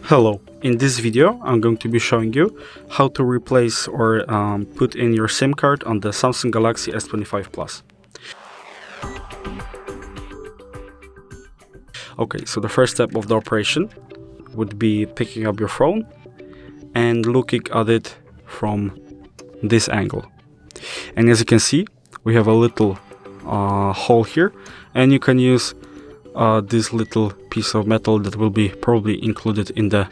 Hello, in this video I'm going to be showing you how to replace or put in your SIM card on the Samsung Galaxy S25 Plus. Okay, so the first step of the operation would be picking up your phone and looking at it from this angle. And as you can see, we have a little hole here, and you can use this little piece of metal that will be probably included in the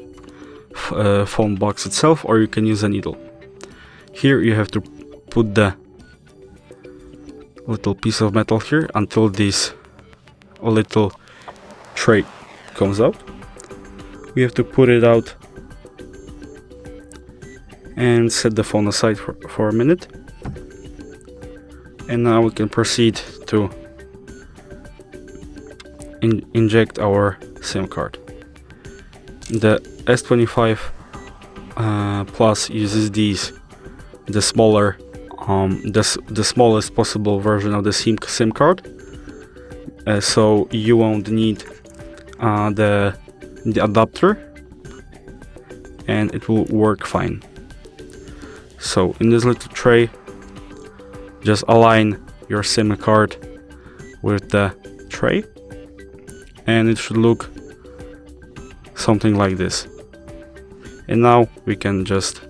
phone box itself, or you can use a needle. Here you have to put the little piece of metal here until this little tray comes out. We have to put it out and set the phone aside for a minute, and now we can proceed to inject our SIM card. The S25 Plus uses the smaller, the smallest possible version of the SIM card, so you won't need the adapter, and it will work fine. So in this little tray, just align your SIM card with the tray, and it should look something like this. And now we can just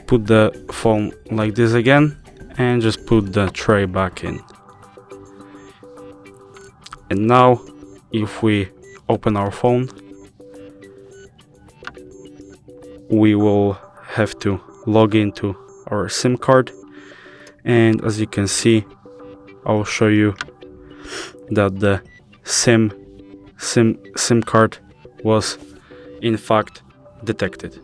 put the phone like this again and just put the tray back in. And now if we open our phone, we will have to log into our SIM card, and as you can see, I'll show you that the SIM card was in fact detected.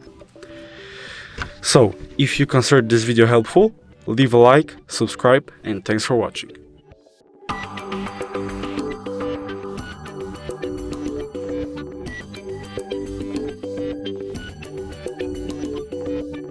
So if you considered this video helpful, leave a like, subscribe, and thanks for watching.